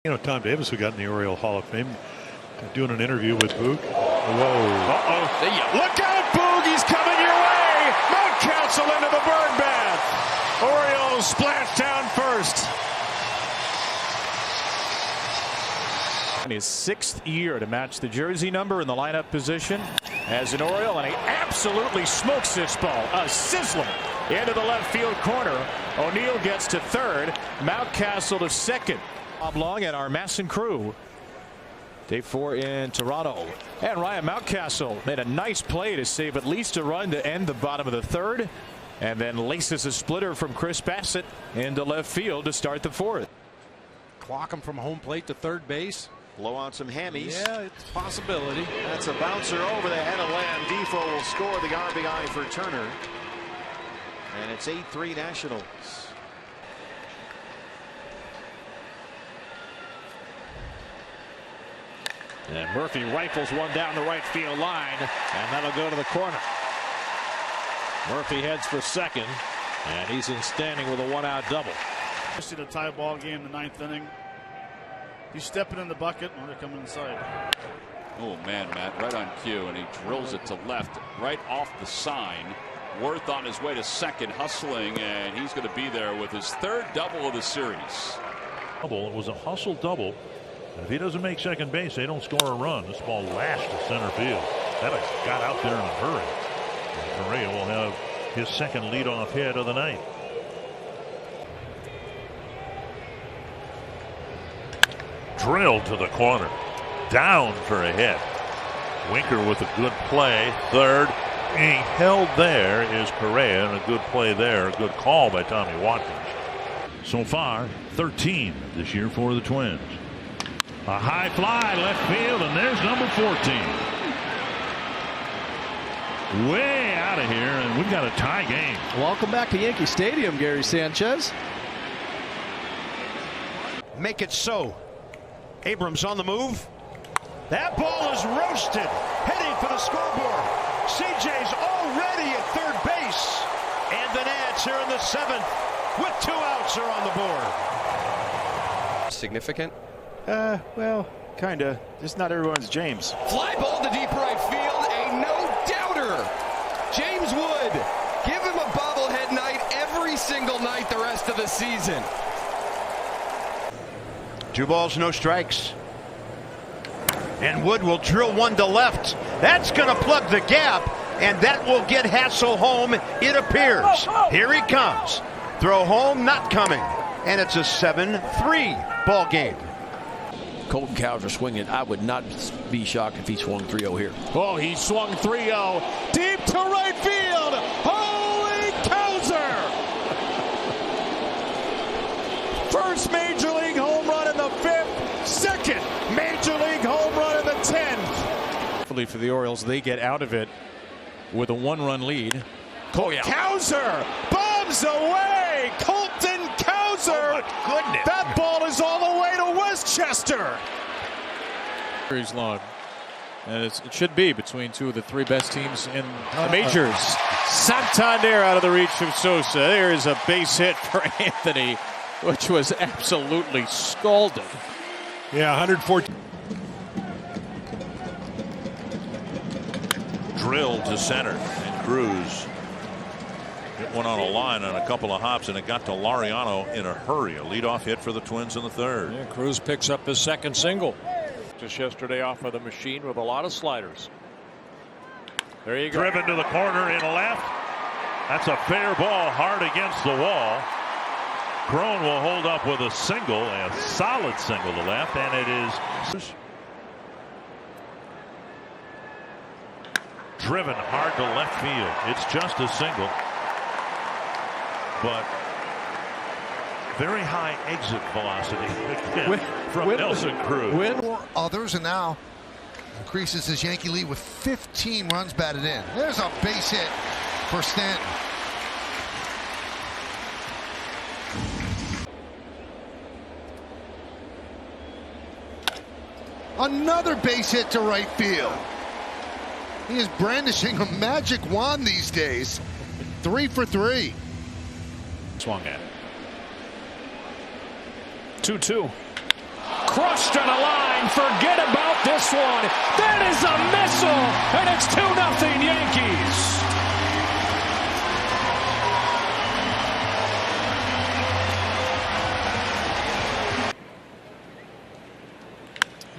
You know, Tom Davis, who got in the Oriole Hall of Fame, doing an interview with Boog. Whoa. Uh-oh. Look out, Boog. He's coming your way. Mountcastle into the bird bath. Orioles splash down first. In his 6th year to match the jersey number in the lineup position as an Oriole, and he absolutely smokes this ball. A sizzler into the left field corner. O'Neill gets to 3rd. Mountcastle to 2nd. Bob Long and our Masson crew. Day 4 in Toronto. And Ryan Mountcastle made a nice play to save at least a run to end the bottom of the 3rd. And then laces a splitter from Chris Bassett into left field to start the 4th. Clock him from home plate to 3rd base. Blow on some hammies. Yeah, it's a possibility. That's a bouncer over the head of Lamb. Defoe will score the RBI for Turner. And it's 8-3 Nationals. And Murphy rifles one down the right field line, and that'll go to the corner. Murphy heads for 2nd, and he's in standing with a 1-out double. Especially the tie ball game, the 9th inning. He's stepping in the bucket, and they're coming inside. Oh man, Matt, right on cue, and he drills it to left, right off the sign. Worth on his way to 2nd, hustling, and he's going to be there with his 3rd double of the series. It was a hustle double. If he doesn't make second base, they don't score a run. This ball lashed to center field. That got out there in a hurry. And Correa will have his 2nd leadoff hit of the night. Drilled to the corner. Down for a hit. Winker with a good play. 3rd. Being held there is Correa, and a good play there. A good call by Tommy Watkins. So far, 13 this year for the Twins. A high fly left field, and there's number 14. Way out of here, and we've got a tie game. Welcome back to Yankee Stadium, Gary Sanchez. Make it so. Abrams on the move. That ball is roasted. Heading for the scoreboard. CJ's already at 3rd base. And the Nats here in the 7th with 2 outs are on the board. Significant? Well, kind of. Just not everyone's James. Fly ball to deep right field, a no-doubter. James Wood, give him a bobblehead night every single night the rest of the season. 2 balls, no strikes. And Wood will drill one to left. That's going to plug the gap, and that will get Hassel home, it appears. Here he comes. Throw home, not coming. And it's a 7-3 ball game. Colton Cowser swinging. I would not be shocked if he swung 3-0 here. Oh, he swung 3-0 deep to right field. Holy Cowser! First major league home run in the 5th. 2nd major league home run in the 10th. For the Orioles, they get out of it with a 1-run lead. Cowser bombs away. Colton Cowser. Oh, my goodness. That ball is all the way to Westchester. Series long, and it should be between 2 of the 3 best teams in the majors. Santander out of the reach of Sosa. There is a base hit for Anthony, which was absolutely scalding. Yeah, 114. Drilled to center, and Cruz hit one on a line on a couple of hops, and it got to Laureano in a hurry. A leadoff hit for the Twins in the 3rd. Yeah, Cruz picks up his 2nd single. Just yesterday off of the machine with a lot of sliders. There you go. Driven to the corner in left. That's a fair ball, hard against the wall. Crone will hold up with a single, a solid single to left, and it is driven hard to left field. It's just a single, but very high exit velocity from Nelson Cruz. Others, and now increases his Yankee lead with 15 runs batted in. There's a base hit for Stanton. Another base hit to right field. He is brandishing a magic wand these days. 3 for 3. Swung at. 2-2. crushed on a line. Forget about this one. That is a missile, and it's 2-0 Yankees.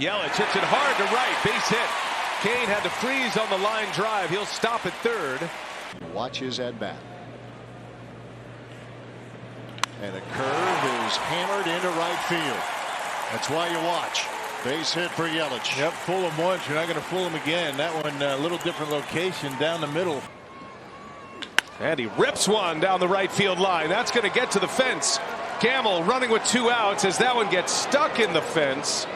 Yelich hits it hard to right, base hit. Kane had to freeze on the line drive. He'll stop at third. Watch his at bat. And a curve is hammered into right field. That's why you watch. Base hit for Yelich. Yep, fool him once, you're not going to fool him again. That one, a little different location down the middle. And he rips one down the right field line. That's going to get to the fence. Gamble running with 2 outs as that one gets stuck in the fence.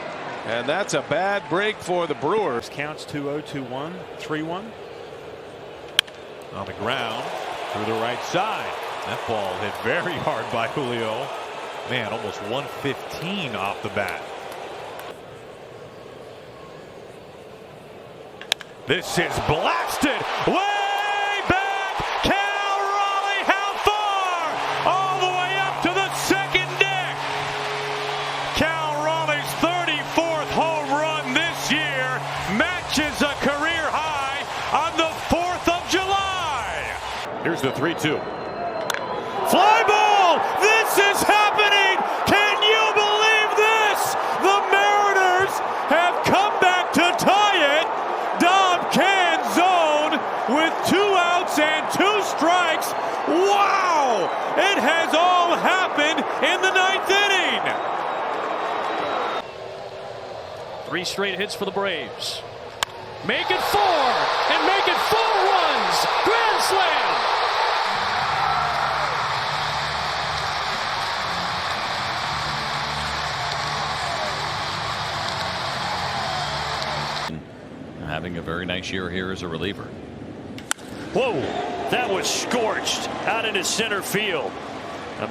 And that's a bad break for the Brewers. Counts 2-0, 2-1, 3-1. On the ground through the right side. That ball hit very hard by Julio. Man, almost 115 off the bat. This is blasted way back. Cal Raleigh, how far? All the way up to the second deck. Cal Raleigh's 34th home run this year matches a career high on the 4th of July. Here's the 3-2. Fly ball! This is happening! Can you believe this? The Mariners have come back to tie it. Dom Canzone with 2 outs and 2 strikes. Wow! It has all happened in the 9th inning. 3 straight hits for the Braves. Make it 4 and make it 4 runs. Grand slam. Having a very nice year here as a reliever. Whoa, that was scorched out into center field.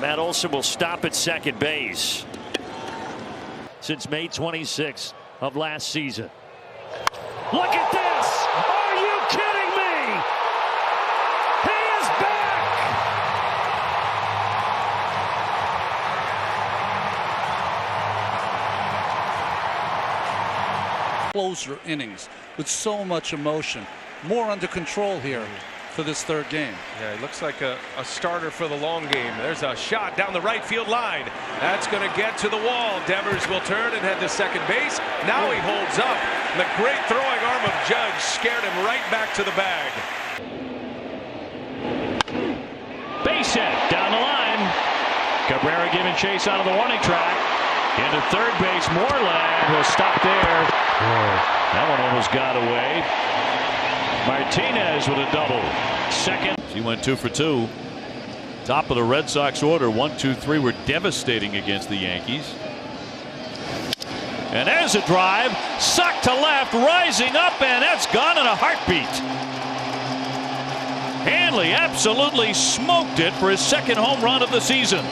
Matt Olson will stop at second base. Since May 26th of last season. Look at this! Are you kidding me? He is back! Closer innings with so much emotion, more under control here for this 3rd game. Yeah, he looks like a starter for the long game. There's a shot down the right field line. That's going to get to the wall. Devers will turn and head to second base. Now he holds up. The great throwing arm of Judge scared him right back to the bag. Base hit down the line. Cabrera giving chase out of the warning track. Into third base, Moreland will stop there. That one almost got away. Martinez with a double. Second. He went 2 for 2. Top of the Red Sox order. 1, 2, 3 were devastating against the Yankees. And there's a drive. Sucked to left, rising up, and that's gone in a heartbeat. Hanley absolutely smoked it for his 2nd home run of the season.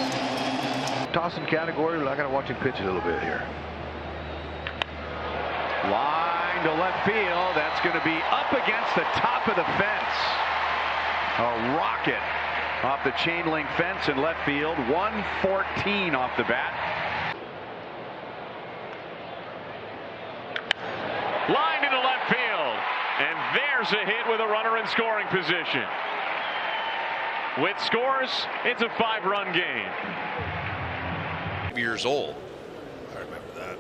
Tossing category, but I gotta watch him pitch a little bit here. Line to left field. That's going to be up against the top of the fence. A rocket off the chain link fence in left field. 114 off the bat. Line into left field. And there's a hit with a runner in scoring position. With scores, it's a 5-run game. Years old. I remember that.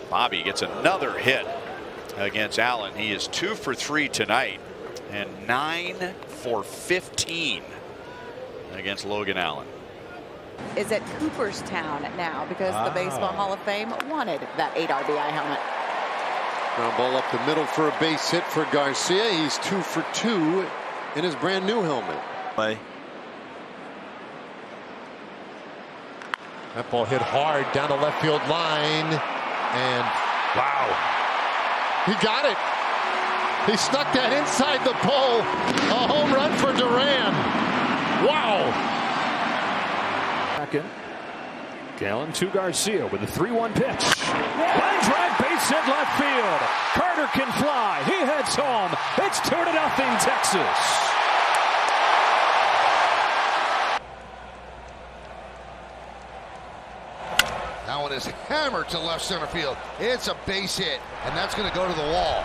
Bobby gets another hit against Allen. He is 2 for 3 tonight and 9 for 15 against Logan Allen. Is at Cooperstown now because the Baseball Hall of Fame wanted that 8 RBI helmet. Ground ball up the middle for a base hit for Garcia. He's 2 for 2 in his brand new helmet. That ball hit hard down the left field line, and wow, he got it. He snuck that inside the pole. A home run for Duran. Wow. Second. Gallen to Garcia with a 3-1 pitch. Line drive, base hit left field. Carter can fly. He heads home. It's 2-0 Texas. That one is hammered to left center field. It's a base hit, and that's going to go to the wall.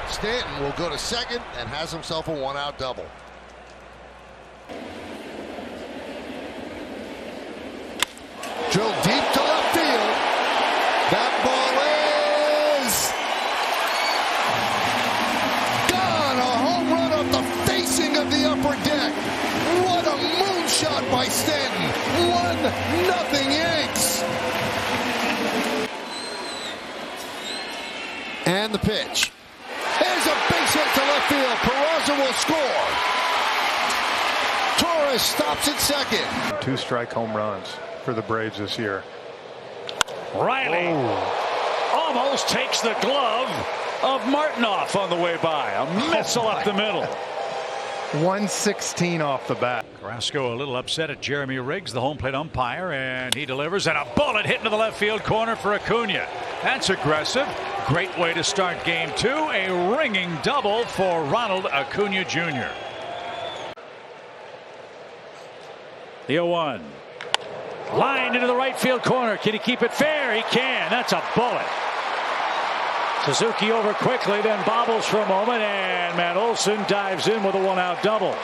Stanton will go to second and has himself a one-out double. Drilled deep to left field. That ball is gone. A home run off the facing of the upper deck. What a moonshot by Stanton. 1-0 Yanks. And the pitch. There's a base hit to left field. Peraza will score. Torres stops at second. 2 strike home runs for the Braves this year. Riley almost takes the glove of Martinoff on the way by. A missile up the middle. 116 off the bat. Carrasco a little upset at Jeremy Riggs, the home plate umpire, and he delivers, and a bullet hit into the left field corner for Acuna. That's aggressive. Great way to start game 2. A ringing double for Ronald Acuna Jr. The 0-1. Lined into the right field corner. Can he keep it fair? He can. That's a bullet. Suzuki over quickly, then bobbles for a moment, and Matt Olson dives in with a one-out double.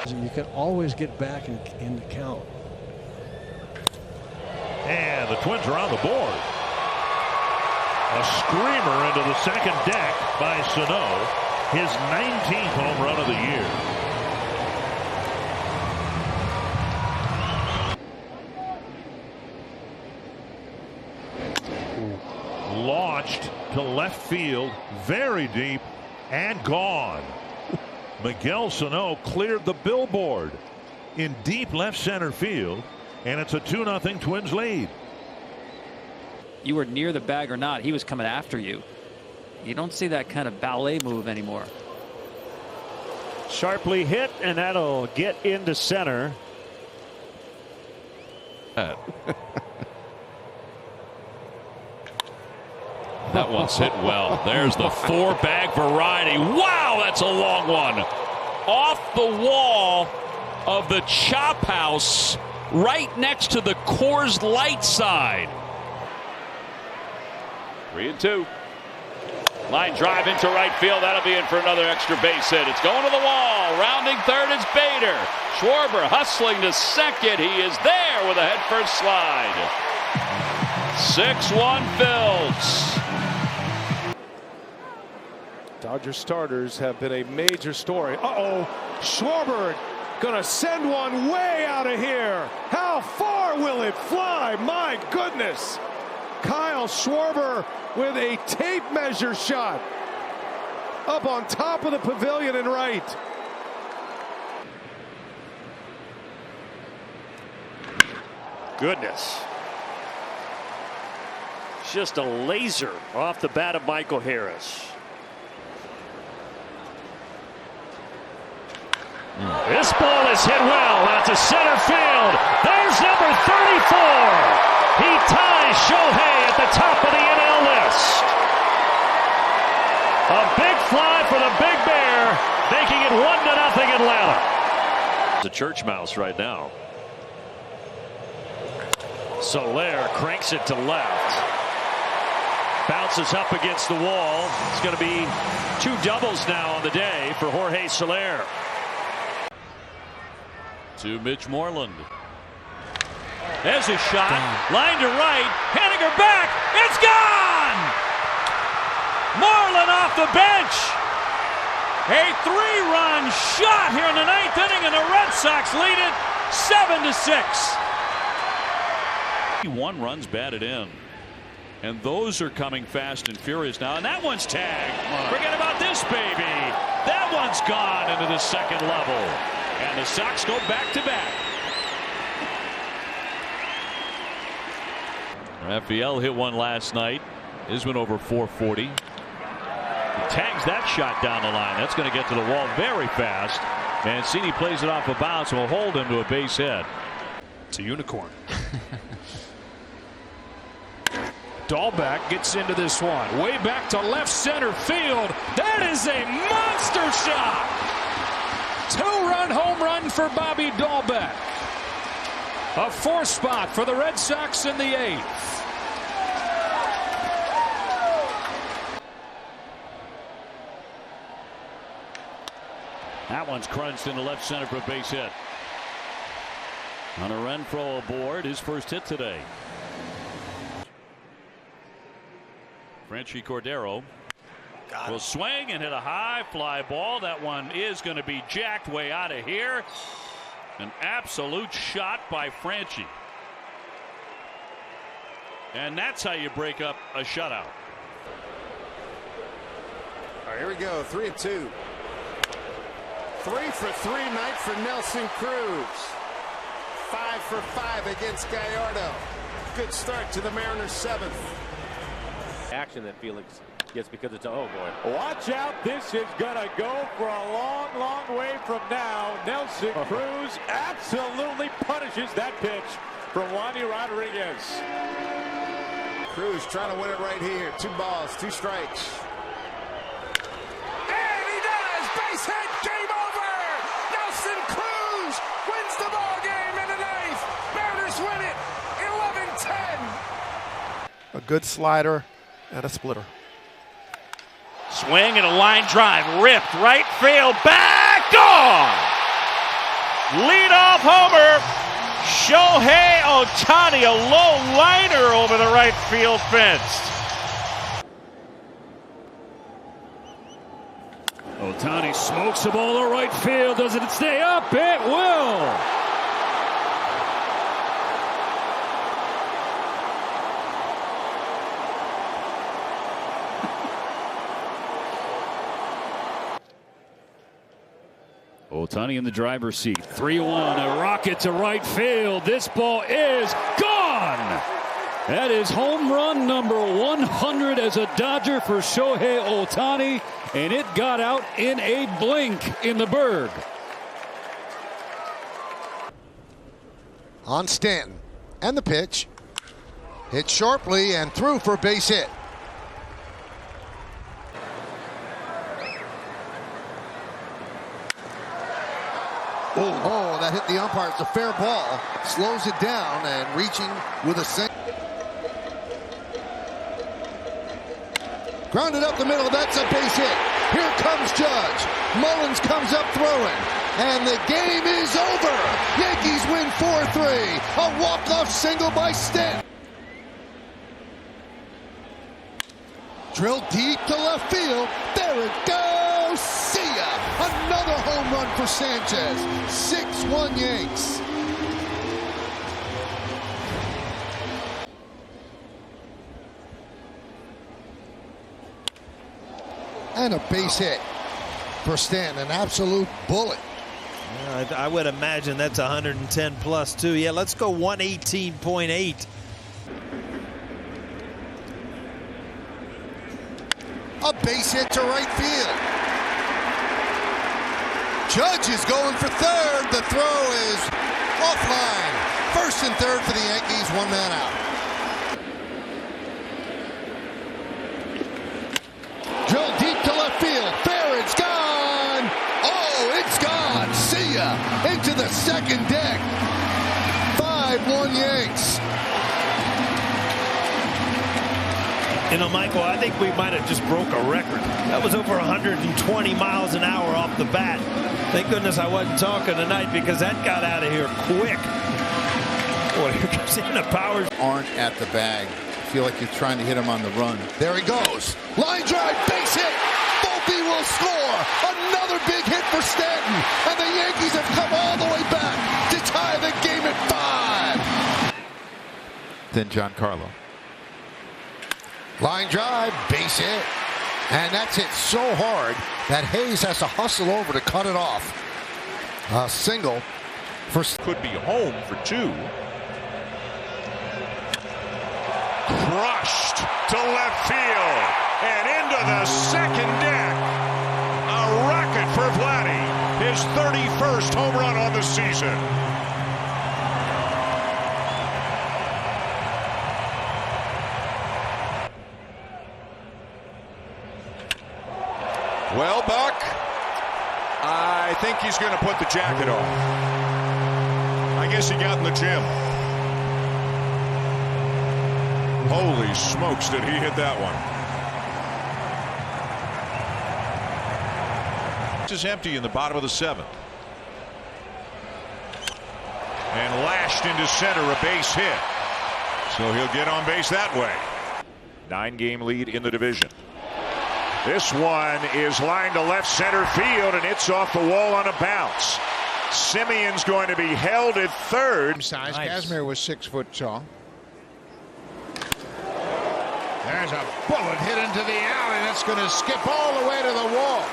You can always get back in the count. And the Twins are on the board. A screamer into the second deck by Sano. His 19th home run of the year. Launched to left field, very deep, and gone. Miguel Sano cleared the billboard in deep left center field, and it's a 2-0 Twins lead. You were near the bag or not, he was coming after you. You don't see that kind of ballet move anymore. Sharply hit, and that'll get into center. That one's hit well. There's the 4-bag variety. Wow, that's a long one. Off the wall of the chop house, right next to the Coors Light side. 3-2. Line drive into right field. That'll be in for another extra base hit. It's going to the wall. Rounding third is Bader. Schwarber hustling to second. He is there with a headfirst slide. 6-1 Phils. Dodger starters have been a major story. Schwarber gonna send one way out of here. How far will it fly? My goodness. Kyle Schwarber with a tape measure shot up on top of the pavilion and right. Goodness. Just a laser off the bat of Michael Harris. This ball is hit well out to center field. There's number 34. He ties Shohei at the top of the NL list. A big fly for the Big Bear, making it 1-0 Atlanta. It's a church mouse right now. Soler cranks it to left. Bounces up against the wall. It's going to be 2 doubles now on the day for Jorge Soler. To Mitch Moreland. There's a shot. Line to right. Henniger back. It's gone! Moreland off the bench. A 3-run shot here in the 9th inning, and the Red Sox lead it 7-6. 1 runs batted in. And those are coming fast and furious now. And that one's tagged. Forget about this, baby. That one's gone into the second level. And the Sox go back-to-back. Raphael hit one last night. His went over 440. He tags that shot down the line. That's going to get to the wall very fast. Mancini plays it off a bounce and will hold him to a base hit. It's a unicorn. Dahlbeck gets into this one. Way back to left center field. That is a monster shot. 2-run home run for Bobby Dahlbeck. A 4th spot for the Red Sox in the 8th. That one's crunched into left center for a base hit. Hunter Renfroe aboard, his first hit today. Frenchie Cordero will swing and hit a high fly ball. That one is going to be jacked way out of here. An absolute shot by Frenchie. And that's how you break up a shutout. All right, here we go. 3-2. 3 for 3 night for Nelson Cruz. 5 for 5 against Gallardo. Good start to the Mariners' 7th. Action that Felix gets because it's, oh boy. Watch out, this is gonna go for a long, long way from now. Nelson Cruz absolutely punishes that pitch from Wandy Rodriguez. Cruz trying to win it right here. 2 balls, 2 strikes. And he does! Base hit, game over! Nelson Cruz wins the ball game in the 9th. Mariners win it, 11-10. A good slider and a splitter. Swing and a line drive, ripped right field, back, gone! Leadoff homer, Shohei Ohtani, a low liner over the right field fence. Ohtani smokes the ball to right field. Does it stay up? It will. Ohtani in the driver's seat. 3-1. A rocket to right field. This ball is gone. That is home run number 100 as a Dodger for Shohei Ohtani. And it got out in a blink in the Berg. On Stanton. And the pitch. Hit sharply and through for a base hit. Oh, that hit the umpire. It's a fair ball. Slows it down and reaching with a single. Grounded up the middle. That's a base hit. Here comes Judge. Mullins comes up throwing. And the game is over. Yankees win 4-3. A walk-off single by Stanton. Drilled deep to left field. There it goes. See ya. Another home run for Sanchez. 6-1 Yanks. And a base hit for Stanton. An absolute bullet. I would imagine that's 110 plus too. Yeah, let's go 118.8. A base hit to right field. Judge is going for third. The throw is offline. First and third for the Yankees. 1 man out. Drilled deep to left field. Fair, it's gone. Oh, it's gone. See ya. Into the second deck. 5-1 Yanks. You know, Michael, I think we might have just broke a record. That was over 120 miles an hour off the bat. Thank goodness I wasn't talking tonight because that got out of here quick. Boy, here comes in the powers. Aren't at the bag. Feel like you're trying to hit him on the run. There he goes. Line drive, base hit. Volpe will score. Another big hit for Stanton. And the Yankees have come all the way back to tie the game at 5. Then Giancarlo. Line drive, base hit. And that's hit so hard that Hayes has to hustle over to cut it off. A single for... Could be home for 2. Crushed to left field and into the second deck. A rocket for Vladdy. His 31st home run on the season. Well, Buck, I think he's going to put the jacket on. I guess he got in the gym. Holy smokes, did he hit that one. Is empty in the bottom of the 7th. And lashed into center, a base hit. So he'll get on base that way. 9-game lead in the division. This one is lined to left center field, and it's off the wall on a bounce. Simeon's going to be held at third. Size. Nice. Casimir was 6 foot tall. There's a bullet hit into the alley. That's going to skip all the way to the wall.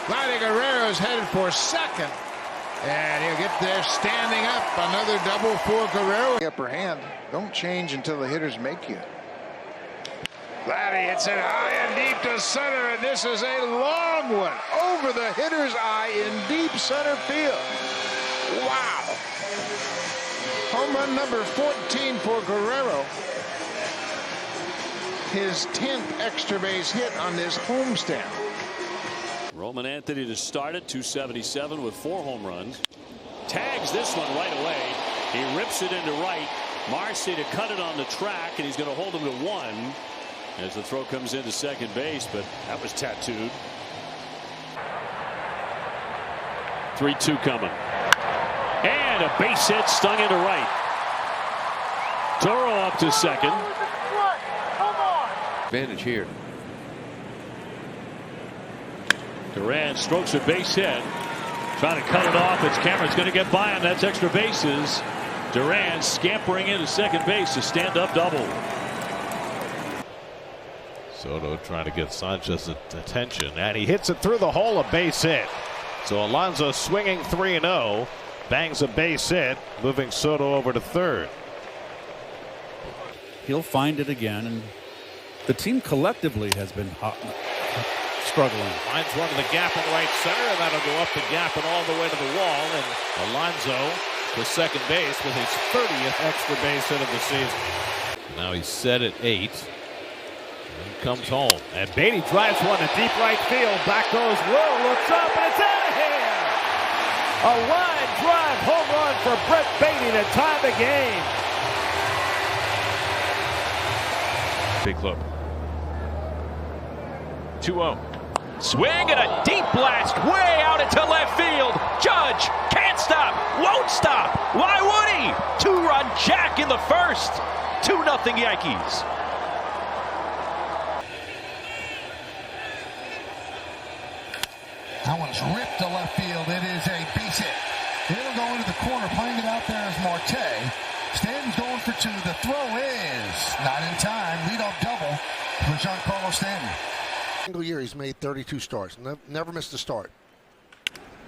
Vladdy Guerrero's headed for second. And he'll get there standing up. Another double for Guerrero. Upper hand. Don't change until the hitters make you. Vladdy hits it high and deep to center, and this is a long one over the hitter's eye in deep center field. Wow. Home run number 14 for Guerrero. His 10th extra base hit on this homestand. Roman Anthony to start it, 277 with 4 home runs. Tags this one right away. He rips it into right. Marcy to cut it on the track, and he's going to hold him to 1 as the throw comes into second base, but that was tattooed. 3-2 coming. And a base hit stung into right. Toro up to second. Advantage here. Duran strokes a base hit. Trying to cut it off. It's Cameron's going to get by him. That's extra bases. Duran scampering into second base to stand-up double. Soto trying to get Sanchez's attention, and he hits it through the hole, a base hit. So Alonso swinging 3-0, bangs a base hit, moving Soto over to third. He'll find it again, and the team collectively has been struggling. Finds one to the gap in right center, and that'll go up the gap and all the way to the wall. And Alonso to second base with his 30th extra base hit of the season. Now he's set at 8. And comes home. And Beatty drives one to deep right field. Back goes Will, looks up, and it's out of here! A line drive home run for Brett Beatty to tie the game. Big look. 2-0. Swing and a deep blast way out into left field. Judge can't stop, won't stop. Why would he? 2-run jack in the first. 2-0 Yankees. That one's ripped to left field. It is a base hit. It'll go into the corner. Playing it out there is Marte. Stanton's going for 2. The throw is not in time. Leadoff double for Giancarlo Stanton. Single year he's made 32 starts. Never missed a start.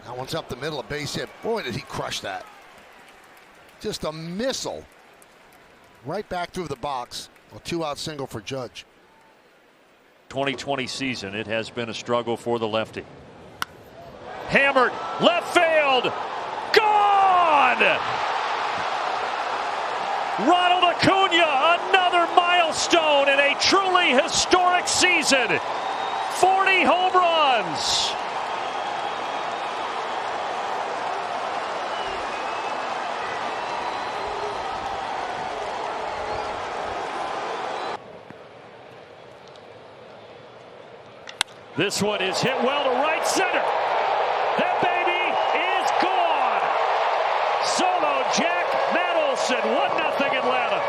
That one's up the middle, a base hit. Boy, did he crush that. Just a missile. Right back through the box. A 2-out single for Judge. 2020 season, it has been a struggle for the lefty. Hammered, left field, gone! Ronald Acuna, another milestone in a truly historic season. 40 home runs. This one is hit well to right center. That baby is gone. Solo Jack Mandelson, 1-0 Atlanta.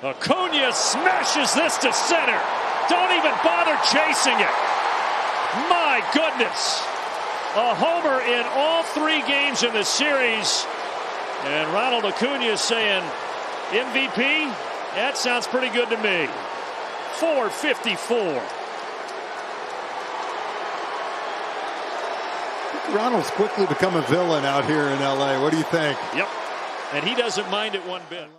Acuna smashes this to center. Don't even bother chasing it. My goodness. A homer in all 3 games in the series. And Ronald Acuna is saying, MVP? That sounds pretty good to me. 454. Ronald's quickly become a villain out here in L.A. What do you think? Yep. And he doesn't mind it one bit.